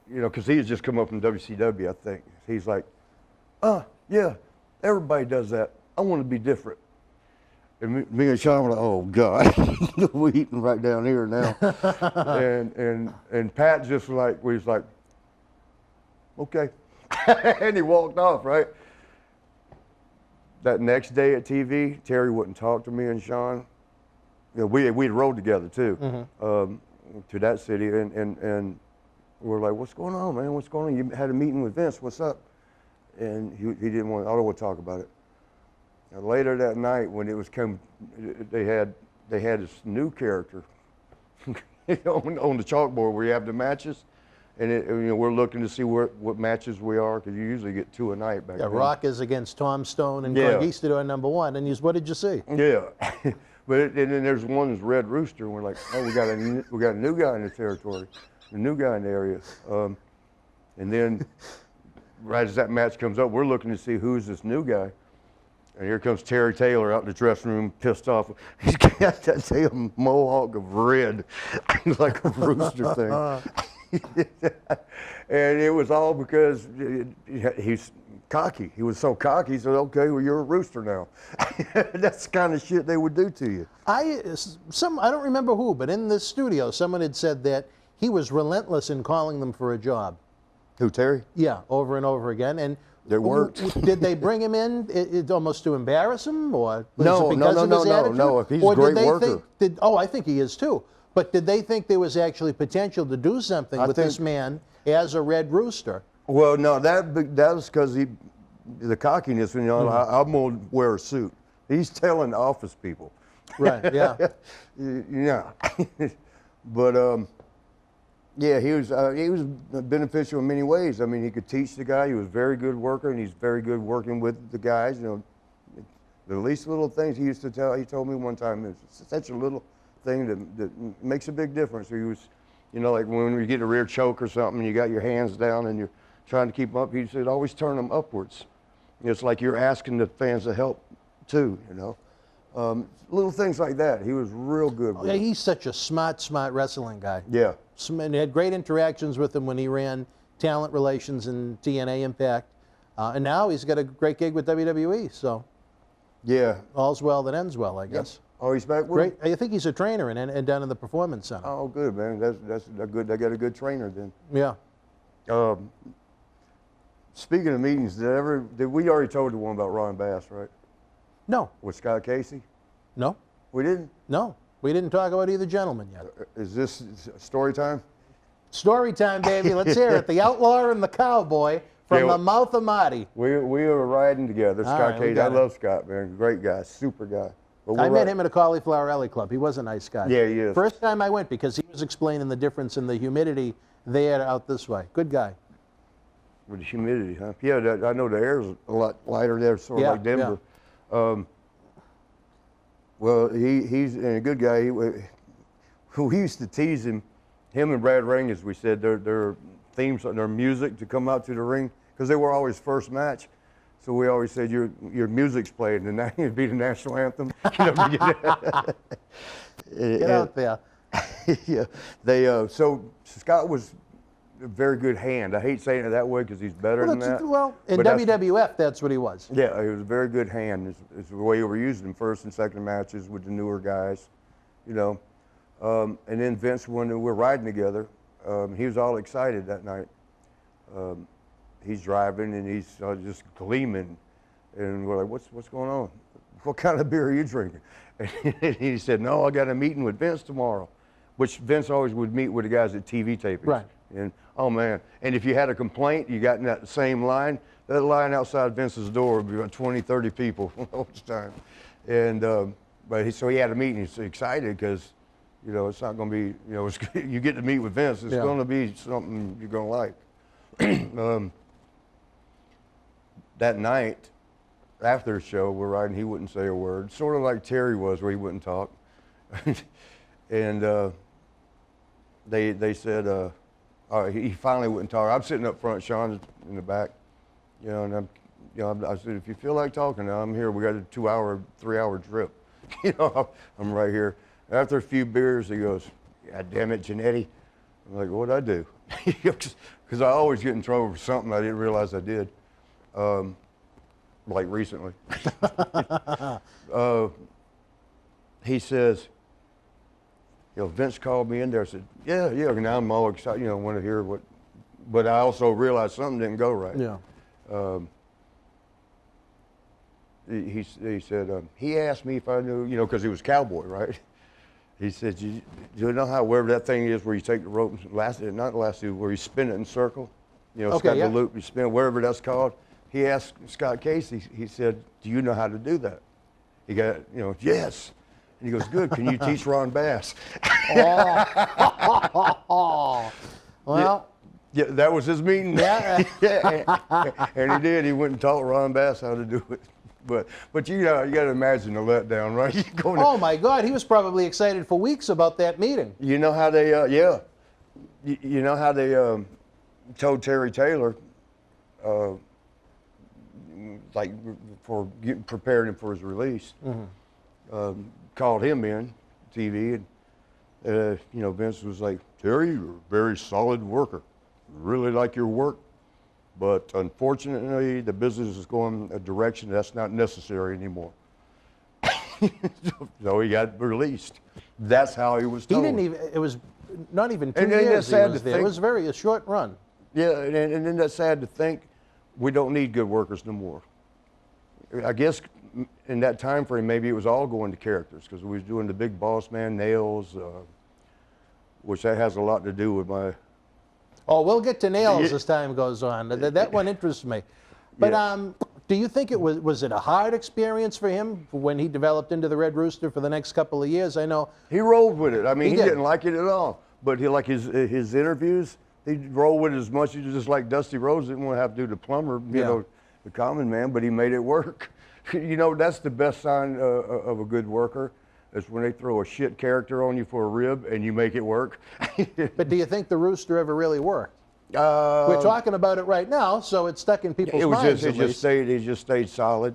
Because he had just come up from WCW, I think. He's like, yeah, everybody does that. I want to be different. And me and Shawn were like, oh, God, we're eating right down here now. and Pat just was like, okay. And he walked off, right? That next day at TV, Terry wouldn't talk to me and Shawn. We'd rode together, too, to that city. And we're like, what's going on, man? What's going on? You had a meeting with Vince. What's up? And he didn't want. I don't want to talk about it. And later that night, when it was they had they had this new character on the chalkboard where you have the matches, and we're looking to see what matches we are, because you usually get 2 a night back then. Rock is against Tom Stone and Yeah. Conquistador #1. And what did you see? Yeah, and then there's one that's Red Rooster, and we're like, oh, we got a new guy in the territory, a new guy in the area, and then right as that match comes up, we're looking to see who's this new guy. And here comes Terry Taylor out in the dressing room, pissed off. He's got that damn mohawk of red, like a rooster thing. And it was all because he's cocky. He was so cocky, he said, okay, well, you're a rooster now. That's the kind of shit they would do to you. I don't remember who, but in this studio, someone had said that he was relentless in calling them for a job. Who, Terry? Yeah, over and over again. And it worked. Did they bring him in almost to embarrass him, or was no, it because of his attitude? No. He's or a great did they worker. I think he is too. But did they think there was actually potential to do something with this man as a Red Rooster? Well, no, that was because the cockiness. I'm gonna wear a suit. He's telling office people. Right. Yeah. Yeah. But yeah, he was beneficial in many ways. I mean, he could teach the guy. He was a very good worker, and he's very good working with the guys. The least little things he used to tell. He told me one time, it's such a little thing that makes a big difference. He was, like when you get a rear choke or something, you got your hands down and you're trying to keep them up. He said, always turn them upwards. It's like you're asking the fans to help too. Little things like that. He was real good with. Yeah, he's such a smart wrestling guy. Yeah. And had great interactions with him when he ran talent relations in TNA Impact. And now he's got a great gig with WWE. So yeah, all's well that ends well, I guess. Yep. Oh, he's back with great. I think he's a trainer and down in the Performance Center. Oh, good, man. That's good. They got a good trainer then. Yeah. Speaking of meetings, did we already told the one about Ron Bass, right? No. With Scott Casey? No. We didn't? No. We didn't talk about either gentleman yet. Is this story time? Story time, baby. Let's hear it. The Outlaw and the Cowboy from the mouth of Marty. We were riding together. Scott right, Casey. I love Scott, man. Great guy. Super guy. I met him at a Cauliflower Alley Club. He was a nice guy. Yeah, he is. First time I went because he was explaining the difference in the humidity there out this way. Good guy. With the humidity, huh? Yeah, I know the air's a lot lighter there, sort of like Denver. Yeah. Well, he's a good guy. We used to tease him and Brad Ring, as we said, their themes, their music to come out to the ring, because they were always first match. So we always said, your music's played, and that would be the national anthem. Get out there. Yeah. So Scott was a very good hand. I hate saying it that way because he's better than that. Well, in WWF, that's what he was. Yeah, he was a very good hand. It's the way we were using him first and second matches with the newer guys, And then Vince, when we were riding together, he was all excited that night. He's driving and he's just gleaming, and we're like, "What's going on? What kind of beer are you drinking?" And he said, "No, I got a meeting with Vince tomorrow," which Vince always would meet with the guys at TV tapings. Right. And oh man, and if you had a complaint, you got in that same line. That line outside Vince's door would be about 20, 30 people all the time. And so he had a meeting. He's excited because it's not going to be you get to meet with Vince. It's going to be something you're going to like. That night, after the show, we're riding, he wouldn't say a word, sort of like Terry was, where he wouldn't talk. And they said, he finally wouldn't talk. I'm sitting up front, Shawn in the back, and I said, if you feel like talking, I'm here. We got a 2-hour, 3-hour trip. I'm right here. After a few beers, he goes, "God damn it, Jannetty." I'm like, "What'd I do?" Because I always get in trouble for something I didn't realize I did. Like recently. He says, Vince called me in there. I said, yeah. Now I'm all excited, want to hear what, but I also realized something didn't go right. Yeah. He said, he asked me if I knew, because he was cowboy, right? He said, do you know how, wherever that thing is where you take the rope and not lasso, where you spin it in a circle? It's got the loop, you spin it, wherever that's called. He asked Scott Casey, he said, do you know how to do that? He got, yes. And he goes, good, can you teach Ron Bass? Oh. Well. Yeah, that was his meeting. Yeah. And he did. He went and taught Ron Bass how to do it. But you know, you got to imagine the letdown, right? Oh my God, he was probably excited for weeks about that meeting. You know how they, you know how they told Terry Taylor, like for preparing him for his release, called him in TV, and you know, Vince was like, Terry, you're a very solid worker. Really like your work, but unfortunately, the business is going a direction that's not necessary anymore. So he got released. That's how he was told. He didn't even, it was not even 2 And then years that's he was sad to there. It think. was a short run. Yeah, and then that's sad to think we don't need good workers no more. I guess in that time frame, maybe it was all going to characters because we was doing the Big Boss Man, Nails, which that has a lot to do with my... Oh, we'll get to Nails as time goes on. That one interests me. But do you think it was it a hard experience for him when he developed into the Red Rooster for the next couple of years? I know he rolled with it. I mean, He he did. didn't like it at all. But he like his interviews, he'd roll with it as much as just like Dusty Rhodes didn't want to have to do the plumber, you know, the common man, but he made it work. You know, that's the best sign of a good worker. Is when they throw a shit character on you for a rib and you make it work. But do you think the Rooster ever really worked? We're talking about it right now, so it's stuck in people's minds. It just stayed solid,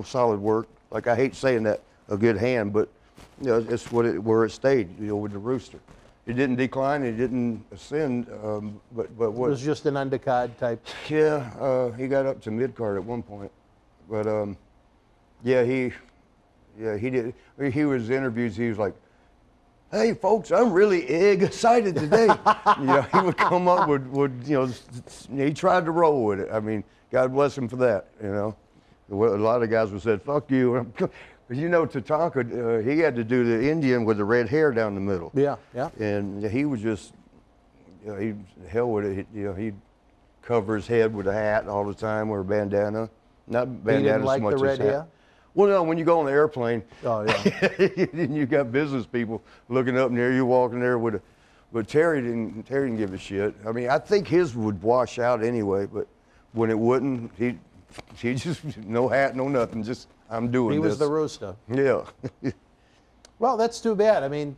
solid work. Like I hate saying that, a good hand, but you know, it's where it stayed. You know, with the Rooster, it didn't decline, it didn't ascend, but what? It was just an undercard type. Yeah, he got up to mid card at one point, but he did. He was interviews. He was like, "Hey, folks, I'm really excited today." You know, he would come up with you know, he tried to roll with it. I mean, God bless him for that. You know, a lot of guys would say, "Fuck you." But you know, Tatanka, he had to do the Indian with the red hair down the middle. Yeah, yeah. And he was just, you know, he hell with it. You know, he'd cover his head with a hat all the time or a bandana. Not bandana He didn't as like much the red as hat. hair? Well, no, when you go on the airplane, Oh, yeah. and you got business people looking up near you, walking there with a, but Terry didn't give a shit. I mean, I think his would wash out anyway, but when it wouldn't, he just, no hat, no nothing, just, I'm doing He this. was the Rooster. Yeah. Well, that's too bad. I mean,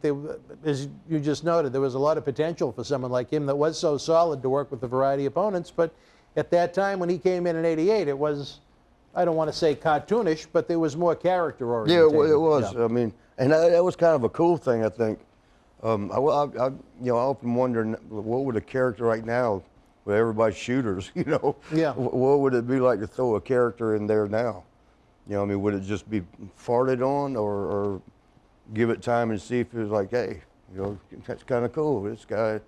as you just noted, there was a lot of potential for someone like him that was so solid to work with a variety of opponents, but at that time when he came in '88, it was, I don't want to say cartoonish, but there was more character oriented. Yeah, it was. Yeah. I mean, and that was kind of a cool thing, I think. I you know, I often wonder, what would a character right now, with everybody's shooters, you know? Yeah. What would it be like to throw a character in there now? You know, I mean, would it just be farted on, or give it time and see if it was like, hey, you know, that's kind of cool. This guy is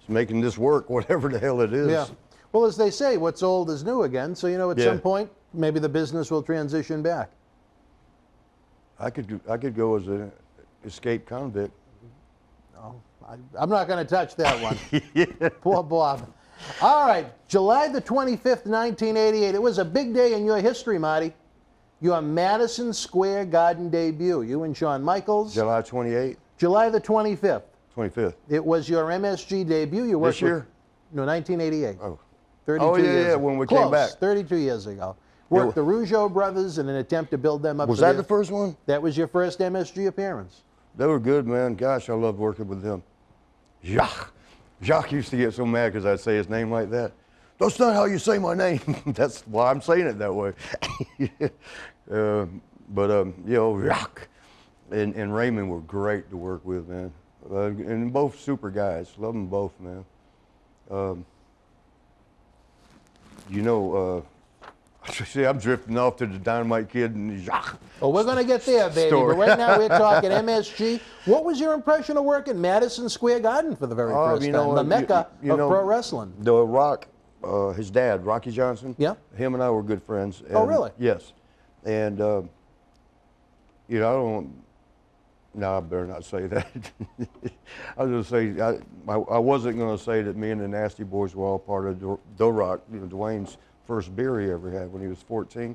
making this work, whatever the hell it is. Yeah. Well, as they say, what's old is new again. So, you know, at Yeah. some point, maybe the business will transition back. I could go as an escaped convict. Oh, I'm not going to touch that one. Poor Bob. All right, July the 25th, 1988. It was a big day in your history, Marty. Your Madison Square Garden debut. You and Shawn Michaels. July 28th, July the 25th. 25th. It was your MSG debut. You worked This year? No, 1988. Oh. 32 Oh, yeah, years yeah, ago. when we Close, came back. 32 years ago. Worked Yeah. the Rougeau brothers in an attempt to build them up. Was to that their- the first one? That was your first MSG appearance. They were good, man. Gosh, I love working with them. Jacques. Jacques used to get so mad because I'd say his name like that. That's not how you say my name. That's why I'm saying it that way. You know, Jacques and Raymond were great to work with, man. And both super guys. Love them both, man. You know, see, I'm drifting off to the Dynamite Kid and Jacques. Well, we're going to get there, baby. Story. But right now we're talking MSG. What was your impression of working Madison Square Garden for the very first you time? know, The mecca you of know, pro wrestling. The Rock, his dad, Rocky Johnson. Yeah. Him and I were good friends. Oh, and- really? Yes. And, you know, I don't, no, I better not say that. I was going to say, I wasn't going to say that me and the Nasty Boys were all part of The Rock, you know, Dwayne's first beer he ever had when he was 14.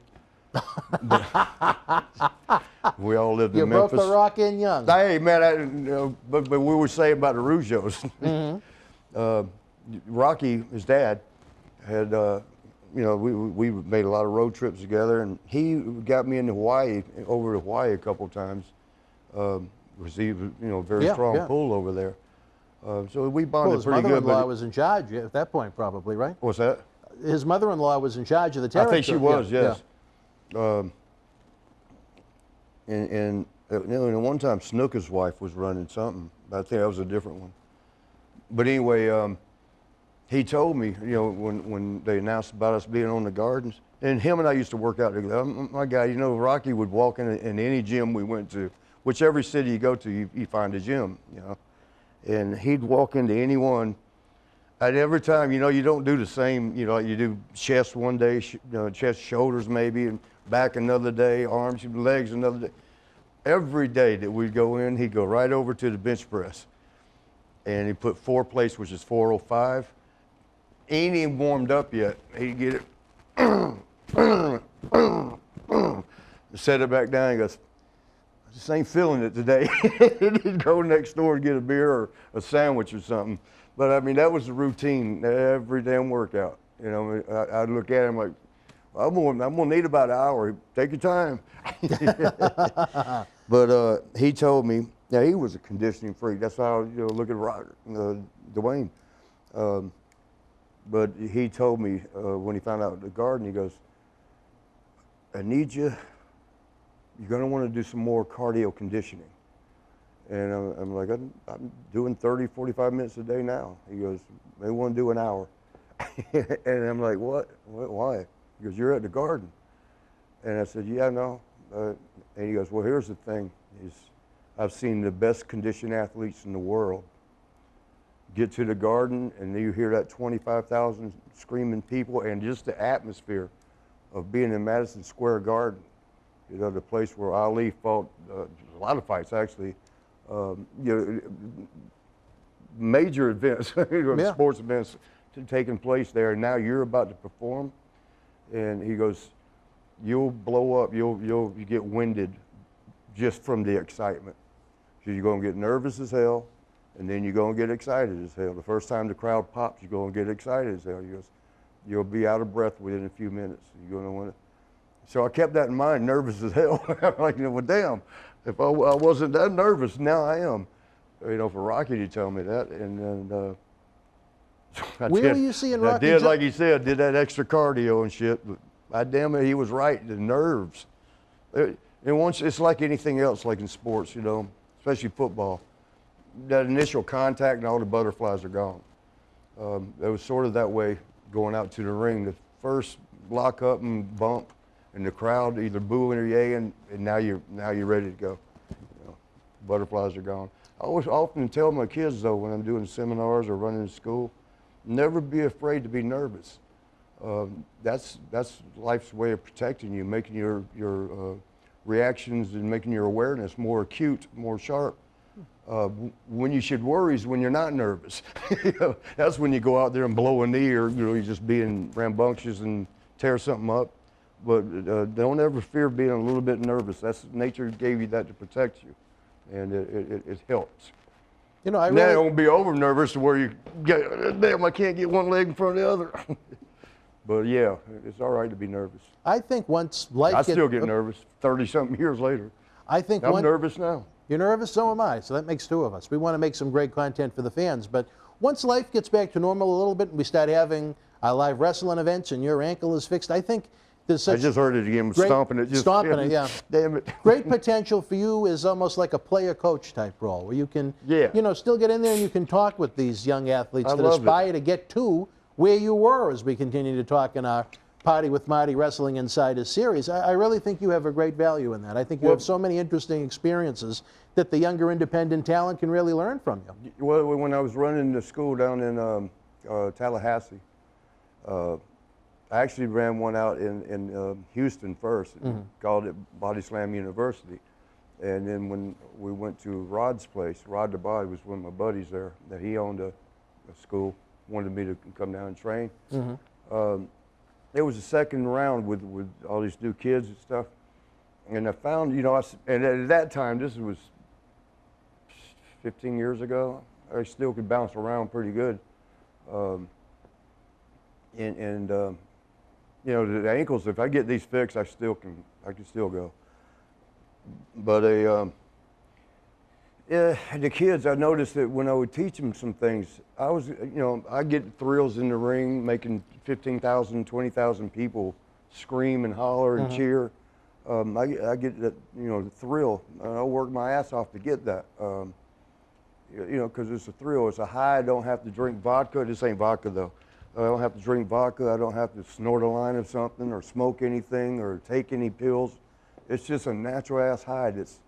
We all lived You in broke Memphis. the rock in young. Hey, man, but we were saying about the Rougeos. Rocky, his dad, had, we made a lot of road trips together, and he got me into over to Hawaii a couple times. Because he was, very strong pull over there. So we bonded pretty good. His mother-in-law was in charge at that point, probably, right? What's that? His mother-in-law was in charge of the territory. I think she was, yes. And one time Snooker's wife was running something. I think that was a different one. But anyway, he told me, when they announced about us being on the Gardens, and him and I used to work out together. My guy, Rocky would walk in any gym we went to, which every city you go to, you find a gym, And he'd walk into any one. And every time, you don't do the same, you do chest one day, chest, shoulders maybe, and back another day, arms, legs another day. Every day that we'd go in, he'd go right over to the bench press. And he'd put 4 plates, which is 405. Ain't even warmed up yet. He'd get it, set it back down. He goes, I just ain't feeling it today. He'd go next door and get a beer or a sandwich or something. But I mean, that was the routine every damn workout. I'd look at him like, I'm gonna need about an hour. Take your time. But he told me, he was a conditioning freak. That's how look at Dwayne. But he told me when he found out the Garden, he goes, I need you. You're gonna want to do some more cardio conditioning. And I'm like, I'm doing 30, 45 minutes a day now. He goes, they want to do an hour. And I'm like, what? Why? He goes, you're at the Garden. And I said, yeah, no. And he goes, well, here's the thing. I've seen the best conditioned athletes in the world get to the Garden, and you hear that 25,000 screaming people, and just the atmosphere of being in Madison Square Garden, the place where Ali fought a lot of fights, actually. Major events, sports events taking place there, and now you're about to perform. And he goes, you'll blow up, you get winded just from the excitement. So you're gonna get nervous as hell, and then you're gonna get excited as hell. The first time the crowd pops, you're gonna get excited as hell. He goes, you'll be out of breath within a few minutes. You're gonna want to. So I kept that in mind, nervous as hell. I'm like, well, damn, if I wasn't that nervous, now I am. For Rocky to tell me that, and then Where are you seeing Rocky? I did, like he said, did that extra cardio and shit. But damn it, he was right. The nerves. And once it's like anything else, like in sports, especially football. That initial contact and all the butterflies are gone. It was sort of that way going out to the ring. The first lock up and bump, and the crowd either booing or yaying, and now you're ready to go. Butterflies are gone. I always often tell my kids though, when I'm doing seminars or running to school, never be afraid to be nervous. That's life's way of protecting you, making your reactions and making your awareness more acute, more sharp. When you should worry is when you're not nervous. That's when you go out there and blow a knee, or you're just being rambunctious and tear something up. But don't ever fear being a little bit nervous. That's nature gave you that to protect you, and it helps. I now don't be over nervous to where you get, damn, I can't get one leg in front of the other. But yeah, it's all right to be nervous. I think once life I still get nervous 30-something years later. I think I'm nervous now. You're nervous, so am I. So that makes 2 of us. We want to make some great content for the fans. But once life gets back to normal a little bit, and we start having our live wrestling events, and your ankle is fixed, I think there's such I just heard it again, stomping it. Stomping it, yeah. Damn it. Great potential for you is almost like a player-coach type role, where you can, still get in there and you can talk with these young athletes that aspire to get to where you were, as we continue to talk in our Party with Marty Wrestling Insider series. I really think you have a great value in that. I think you have so many interesting experiences that the younger independent talent can really learn from you. Well, when I was running the school down in Tallahassee, I actually ran one out in Houston first, called it Body Slam University. And then when we went to Rod's place, Rod the Body was one of my buddies there, that he owned a school, wanted me to come down and train. it was the second round with all these new kids and stuff. And I found, you know, and at that time, this was 15 years ago, I still could bounce around pretty good. You know, the ankles, if I get these fixed, I can still go. But yeah, the kids, I noticed that when I would teach them some things, you know, I get thrills in the ring, making 15,000, 20,000 people scream and holler and cheer. I get that, you know, the thrill. I work my ass off to get that. You know, because it's a thrill, it's a high. I don't have to drink vodka. This ain't vodka though. I don't have to drink vodka. I don't have to snort a line of something or smoke anything or take any pills. It's just a natural ass high. It's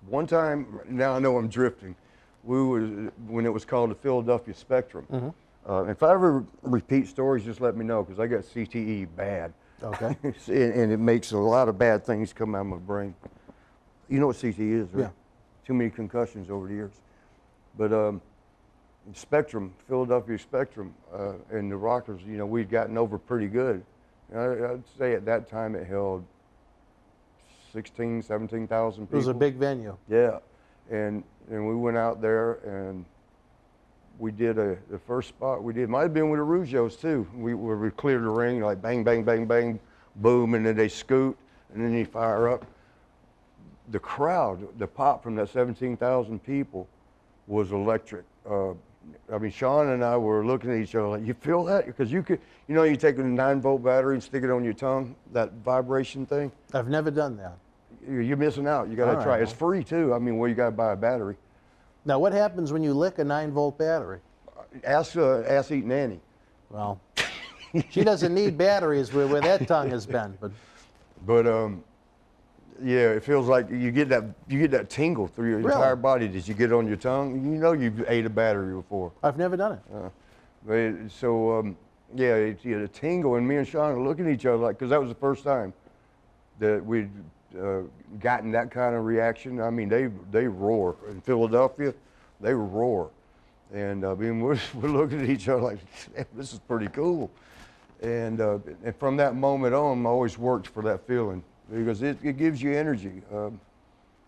one time. Now I know I'm drifting. When it was called the Philadelphia Spectrum. If I ever repeat stories, just let me know because I got CTE bad. Okay. And it makes a lot of bad things come out of my brain. You know what CTE is, right? Yeah. Too many concussions over the years. But Spectrum, Philadelphia Spectrum, and the Rockers, you know, we'd gotten over pretty good. I'd say at that time it held 16, 17,000 people. It was a big venue. Yeah, and we went out there and we did the first spot we did, might have been with the Rougeos too. We cleared the ring, like bang, bang, bang, bang, boom, and then they scoot, and then they fire up. The crowd, the pop from that 17,000 people was electric. I mean, Shawn and I were looking at each other like, you feel that? Because you could, you know, you take a 9-volt battery and stick it on your tongue, that vibration thing. I've never done that. You're missing out. You got to try. It's free too. I mean, well, you got to buy a battery. Now, what happens when you lick a 9-volt battery? Ask Eat Nanny. Well, she doesn't need batteries where that tongue has been, but yeah, it feels like you get that tingle through your entire body that you get on your tongue. You know you've ate a battery before. I've never done it. Yeah, it's a tingle, and me and Shawn are looking at each other like, because that was the first time that we'd gotten that kind of reaction. I mean, they roar in Philadelphia. They roar, and I mean we're looking at each other like, this is pretty cool. And from that moment on, I always worked for that feeling. Because it gives you energy.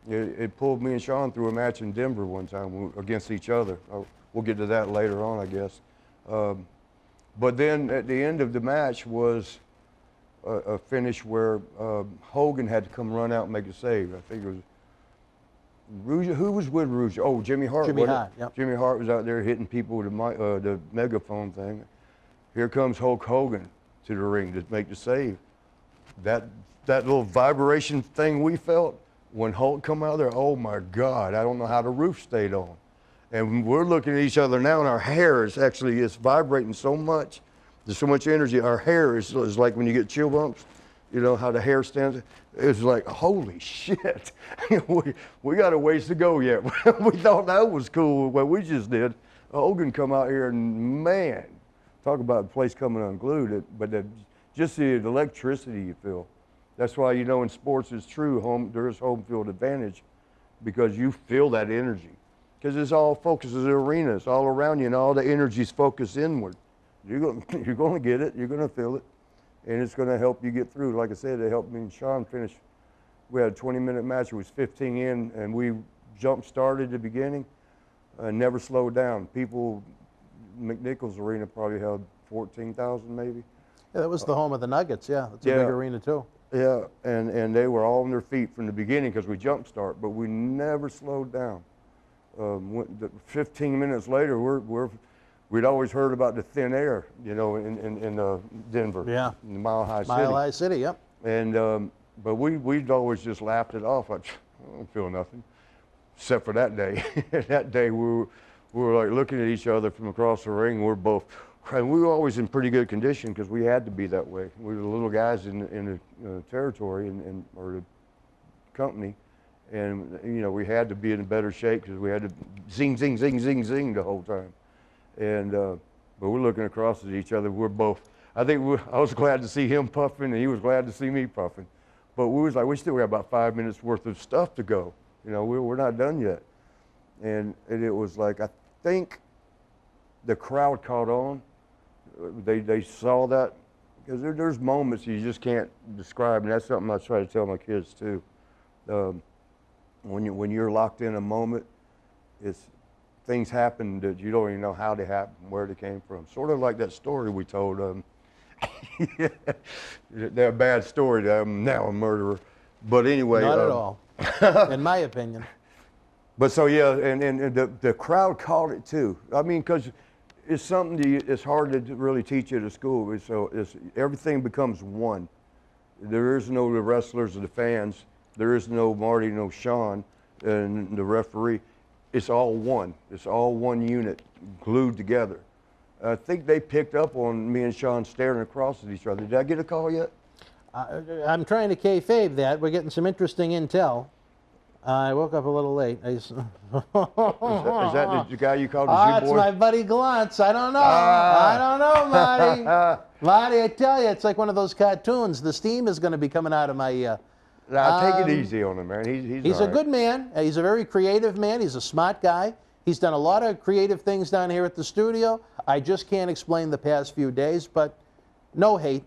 It pulled me and Shawn through a match in Denver one time against each other. We'll get to that later on, I guess. But then at the end of the match was a finish where Hogan had to come run out and make a save. I think it was Rouge. Who was with Rouge? Oh, Jimmy Hart. Jimmy Hart, yep. Jimmy Hart was out there hitting people with the megaphone thing. Here comes Hulk Hogan to the ring to make the save. That little vibration thing we felt when Hulk come out there, oh my God, I don't know how the roof stayed on. And we're looking at each other now and our hair is actually, it's vibrating so much. There's so much energy. Our hair is like when you get chill bumps, you know, how the hair stands. It's like, holy shit, we got a ways to go yet. We thought that was cool, what we just did. Hogan come out here and man, talk about the place coming unglued, just the electricity you feel. That's why, you know, in sports it's true, there is home field advantage because you feel that energy. Because it's all focused in the arena, it's all around you and all the energy's focused inward. You're going to get it, you're going to feel it, and it's going to help you get through. Like I said, it helped me and Shawn finish. We had a 20-minute match, it was 15 in, and we jump-started at the beginning and never slowed down. McNichols Arena probably held 14,000 maybe. Yeah, that was the home of the Nuggets, yeah. It's a big arena too. Yeah, and they were all on their feet from the beginning because we jump start, but we never slowed down. 15 minutes later, we'd always heard about the thin air, you know, in Denver. Yeah. In Mile High City. Mile High City, yep. And but we'd always just laughed it off. Like, I don't feel nothing, except for that day. That day we were like looking at each other from across the ring. We're both. And we were always in pretty good condition because we had to be that way. We were the little guys in the territory or the company, and you know we had to be in better shape because we had to zing, zing, zing, zing, zing the whole time. And but we're looking across at each other. We're both. I was glad to see him puffing, and he was glad to see me puffing. But we was like, we still got about 5 minutes worth of stuff to go. You know, we're not done yet. And it was like I think the crowd caught on. They saw that Because there's moments you just can't describe, and that's something I try to tell my kids too. When you're locked in a moment, things happen that you don't even know how they happened, where they came from. Sort of like that story we told. They're a bad story. I'm now a murderer, but anyway. Not at all, in my opinion. But so yeah, and the crowd caught it too. I mean, because it's something it's hard to really teach at a school. So everything becomes one. There is no the wrestlers or the fans. There is no Marty, no Shawn, and the referee. It's all one. It's all one unit, glued together. I think they picked up on me and Shawn staring across at each other. Did I get a call yet? I'm trying to kayfabe that. We're getting some interesting intel. I woke up a little late. Is that the guy you called the It's Z-boy? my buddy Glantz. I don't know. I don't know, Marty. Marty, I tell you, it's like one of those cartoons. The steam is going to be coming out of my... Take it easy on him, man. He's all a good man. He's a very creative man. He's a smart guy. He's done a lot of creative things down here at the studio. I just can't explain the past few days, but no hate.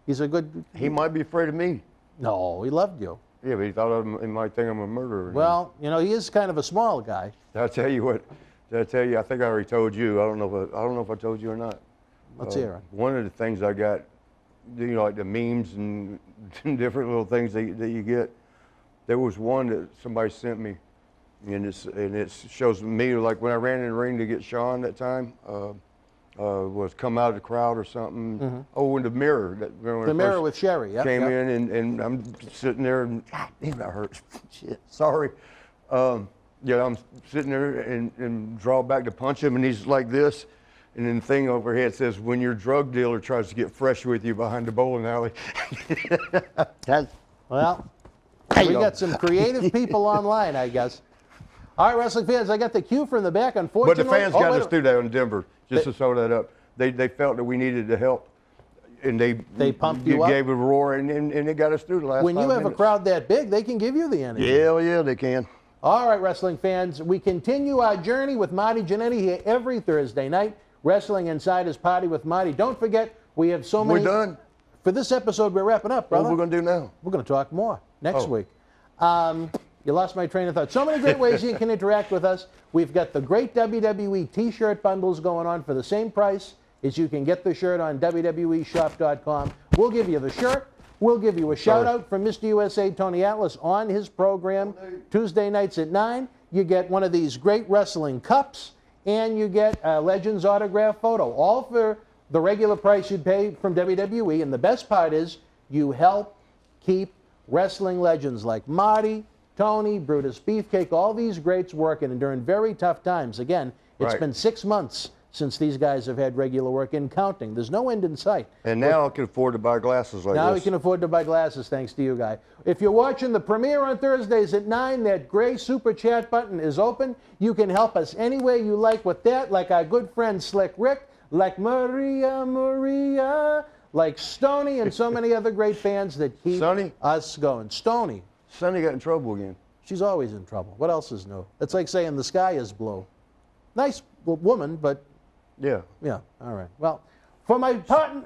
He's a good... He might be afraid of me. No, he loved you. Yeah, but he thought he might think I'm a murderer. Well, you know, he is kind of a small guy. I'll tell you what. I think I already told you. I don't know if I told you or not. Let's hear it. One of the things I got, like the memes and different little things that you get. There was one that somebody sent me, and it shows me like when I ran in the ring to get Shawn that time. Was come out of the crowd or something. Mm-hmm. Oh, in the mirror. The mirror with Sherry. Yep, came in and I'm sitting there and damn, that hurts. Shit, sorry. Yeah, I'm sitting there and draw back to punch him, and he's like this. And then the thing overhead says, when your drug dealer tries to get fresh with you behind the bowling alley. Well, we got some creative people online, I guess. All right, wrestling fans, I got the cue from the back, unfortunately. But the fans got us through that in Denver, just to throw that up. They felt that we needed the help, and they pumped you up? Gave a roar, and they got us through the last 5 minutes. When you have a crowd that big, they can give you the energy. Yeah, they can. All right, wrestling fans, we continue our journey with Marty Jannetty here every Thursday night. Wrestling Inside His Party with Marty. Don't forget, we have so many... We're done. For this episode, we're wrapping up, brother. What are we going to do now? We're going to talk more next week. You lost my train of thought. So many great ways you can interact with us. We've got the great WWE T-shirt bundles going on for the same price as you can get the shirt on WWEshop.com. We'll give you the shirt. We'll give you a shout-out from Mr. USA Tony Atlas on his program Tuesday nights at 9. You get one of these great wrestling cups, and you get a Legends autograph photo, all for the regular price you'd pay from WWE. And the best part is you help keep wrestling legends like Marty, Tony, Brutus, Beefcake, all these greats working, and during very tough times. Again, it's been 6 months since these guys have had regular work and counting. There's no end in sight. And now I can afford to buy glasses like this. Now we can afford to buy glasses thanks to you, guy. If you're watching the premiere on Thursdays at 9, that gray super chat button is open. You can help us any way you like with that, like our good friend Slick Rick, like Maria, like Stoney, and so many other great fans that keep us going. Stoney. Sonny got in trouble again. She's always in trouble. What else is new? It's like saying the sky is blue. Nice woman, but... Yeah, all right. Well, for my partner,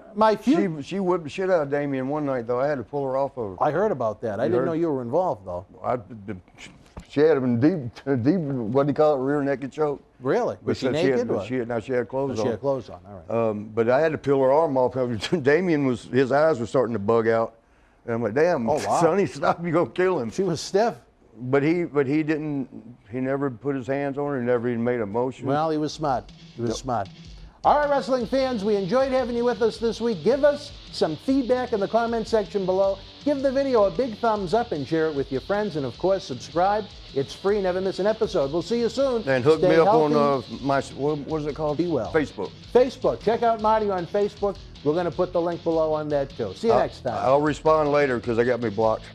She whipped the shit out of Damien one night, though. I had to pull her off of her. I heard about that. I didn't know you were involved, though. She had him deep, what do you call it, rear naked choke. Really? Was she naked? She had clothes on. She had clothes on, all right. But I had to peel her arm off. Damien his eyes were starting to bug out. And I'm like, damn, Sonny, stop, you're going to kill him. She was stiff. But he never put his hands on her, he never even made a motion. Well, he was smart. He was smart. All right, wrestling fans, we enjoyed having you with us this week. Give us some feedback in the comment section below. Give the video a big thumbs up and share it with your friends. And, of course, subscribe. It's free. Never miss an episode. We'll see you soon. And hook me up on my, what is it called? Be well. Facebook. Facebook. Check out Marty on Facebook. We're going to put the link below on that, too. See you next time. I'll respond later because I got me blocked.